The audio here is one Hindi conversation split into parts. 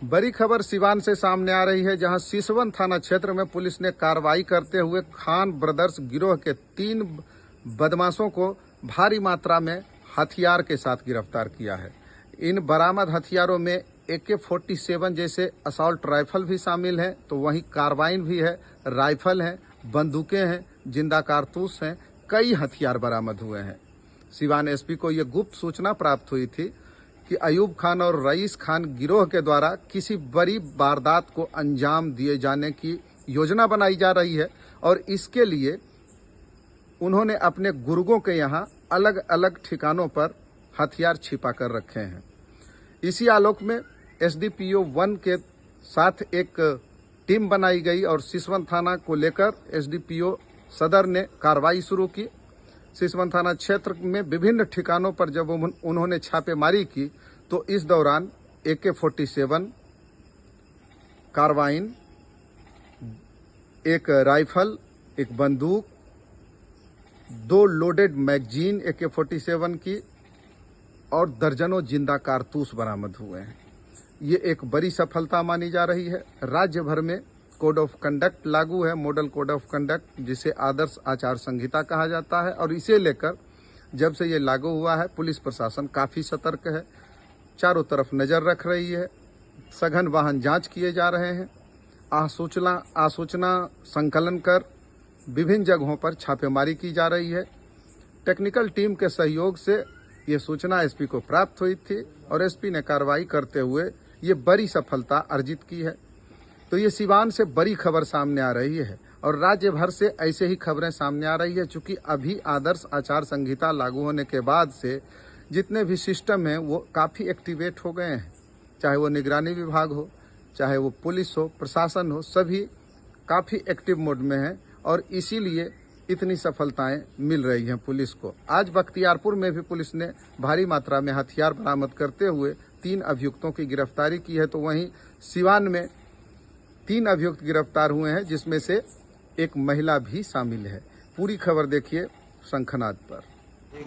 बड़ी खबर सिवान से सामने आ रही है, जहां सिसवन थाना क्षेत्र में पुलिस ने कार्रवाई करते हुए खान ब्रदर्स गिरोह के 3 बदमाशों को भारी मात्रा में हथियार के साथ गिरफ्तार किया है। इन बरामद हथियारों में AK-47 जैसे असॉल्ट राइफल भी शामिल है, तो वहीं कार्बाइन भी है, राइफल है, बंदूकें हैं, जिंदा कारतूस हैं, कई हथियार बरामद हुए हैं। सिवान एसपी को ये गुप्त सूचना प्राप्त हुई थी कि अयूब खान और रईस खान गिरोह के द्वारा किसी बड़ी वारदात को अंजाम दिए जाने की योजना बनाई जा रही है और इसके लिए उन्होंने अपने गुर्गों के यहाँ अलग अलग ठिकानों पर हथियार छिपा कर रखे हैं। इसी आलोक में SDPO 1 के साथ एक टीम बनाई गई और सिसवन थाना को लेकर SDPO सदर ने कार्रवाई शुरू की। सिसवन थाना क्षेत्र में विभिन्न ठिकानों पर जब उन्होंने छापेमारी की तो इस दौरान AK-47, कार्बाइन, एक राइफल, एक बंदूक, 2 लोडेड मैगजीन AK-47 की और दर्जनों जिंदा कारतूस बरामद हुए हैं। ये एक बड़ी सफलता मानी जा रही है। राज्य भर में कोड ऑफ कंडक्ट लागू है, मॉडल कोड ऑफ कंडक्ट, जिसे आदर्श आचार संहिता कहा जाता है, और इसे लेकर जब से ये लागू हुआ है पुलिस प्रशासन काफ़ी सतर्क है, चारों तरफ नज़र रख रही है, सघन वाहन जांच किए जा रहे हैं, आसूचना संकलन कर विभिन्न जगहों पर छापेमारी की जा रही है। टेक्निकल टीम के सहयोग से ये सूचना एसपी को प्राप्त हुई थी और एसपी ने कार्रवाई करते हुए ये बड़ी सफलता अर्जित की है। तो ये सिवान से बड़ी खबर सामने आ रही है और राज्य भर से ऐसे ही खबरें सामने आ रही है, चूंकि अभी आदर्श आचार संहिता लागू होने के बाद से जितने भी सिस्टम हैं वो काफ़ी एक्टिवेट हो गए हैं, चाहे वो निगरानी विभाग हो, चाहे वो पुलिस हो, प्रशासन हो, सभी काफ़ी एक्टिव मोड में हैं और इसीलिए इतनी सफलताएं मिल रही हैं पुलिस को। आज बख्तियारपुर में भी पुलिस ने भारी मात्रा में हथियार बरामद करते हुए 3 अभियुक्तों की गिरफ्तारी की है, तो वहीं सिवान में 3 अभियुक्त गिरफ्तार हुए हैं, जिसमें से एक महिला भी शामिल है। पूरी खबर देखिए शंखनाद पर।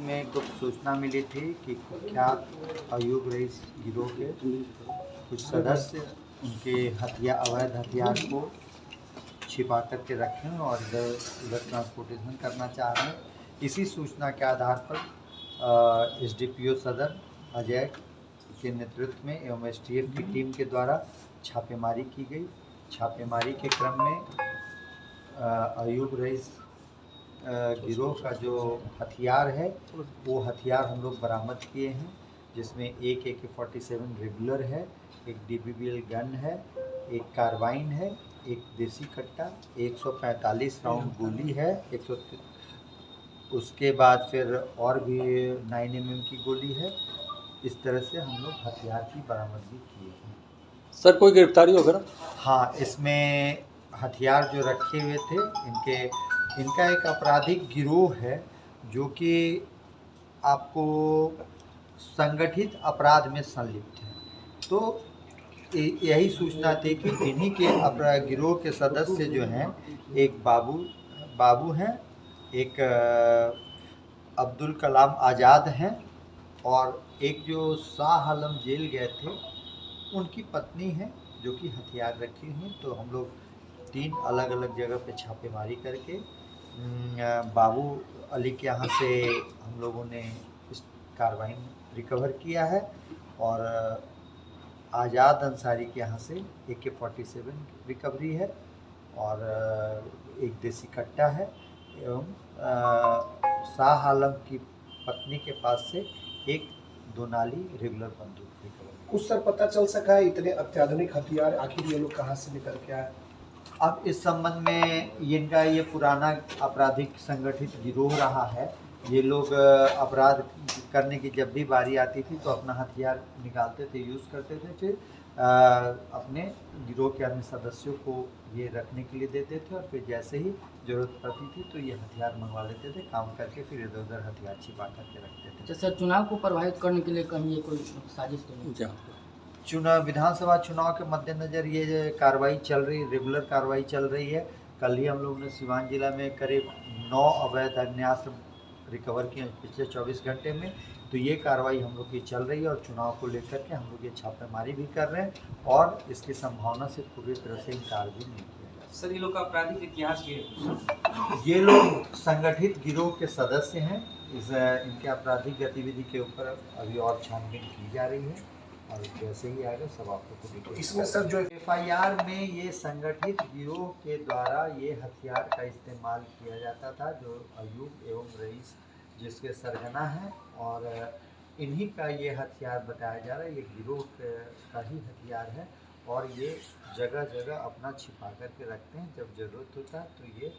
में गुप्त सूचना मिली थी कि कुख्यात अयूब रईस गिरोह के कुछ सदस्य उनके अवैध हथियार को छिपा करके रखे हैं और इधर उधर ट्रांसपोर्टेशन करना चाह रहे हैं। इसी सूचना के आधार पर SDPO सदर अजय के नेतृत्व में एवं STF की टीम के द्वारा छापेमारी की गई। छापेमारी के क्रम में अयूब रईस गिरोह का जो हथियार है वो हथियार हम लोग बरामद किए हैं, जिसमें एक AK-47 रेगुलर है, एक DBBL गन है, एक कार्बाइन है, एक देसी कट्टा, 145 राउंड गोली है, उसके बाद फिर और भी 9mm की गोली है। इस तरह से हम लोग हथियार की बरामदगी किए हैं। सर कोई गिरफ्तारी वगैरह? हाँ, इसमें हथियार जो रखे हुए थे इनका एक आपराधिक गिरोह है जो कि आपको संगठित अपराध में संलिप्त है। तो यही सूचना थी कि इन्हीं के गिरोह के सदस्य जो हैं, एक बाबू हैं, एक अब्दुल कलाम आज़ाद हैं और एक जो शाह आलम जेल गए थे उनकी पत्नी है जो कि हथियार रखी हुई। तो हम लोग 3 अलग अलग जगह पे छापेमारी करके बाबू अली के यहाँ से हम लोगों ने इस कार्बाइन रिकवर किया है और आज़ाद अंसारी के यहाँ से AK-47 रिकवरी है और एक देसी कट्टा है एवं शाह आलम की पत्नी के पास से एक 2 नाली रेगुलर बंदूक रिकवर। कुछ सर पता चल सका है इतने अत्याधुनिक हथियार आखिर ये लोग कहाँ से लेकर के आए? अब इस संबंध में इनका ये पुराना आपराधिक संगठित गिरोह रहा है। ये लोग अपराध करने की जब भी बारी आती थी तो अपना हथियार निकालते थे, यूज़ करते थे, फिर अपने गिरोह के अन्य सदस्यों को ये रखने के लिए देते थे और फिर जैसे ही ज़रूरत पड़ती थी तो ये हथियार मंगवा लेते थे, काम करके फिर इधर उधर हथियार छिपा करके रखते थे। जैसे चुनाव को प्रभावित करने के लिए कहीं ये कोई साजिश तो नहीं? विधानसभा चुनाव के मद्देनज़र ये कार्रवाई चल रही, रेगुलर कार्रवाई चल रही है। कल ही हम लोग ने सिवान जिला में करीब 9 अवैध अन्यास रिकवर किए हैं पिछले 24 घंटे में। तो ये कार्रवाई हम लोग की चल रही है और चुनाव को लेकर के हम लोग ये छापेमारी भी कर रहे हैं और इसकी संभावना से पूरी तरह से इनकार भी नहीं किया जा सर ये लोग का आपराधिक इतिहास ये है। सकता। ये लोग संगठित गिरोह के सदस्य हैं। इनके आपराधिक गतिविधि के ऊपर अभी और छानबीन की जा रही है और जैसे ही आएगा सब आपको तो डिटेल इसमें सर जो FIR में ये संगठित गिरोह के द्वारा ये हथियार का इस्तेमाल किया जाता था, जो अयूब एवं रईस जिसके सरगना है और इन्हीं का ये हथियार बताया जा रहा है। ये गिरोह का ही हथियार है और ये जगह जगह अपना छिपा करके रखते हैं, जब ज़रूरत होता है तो ये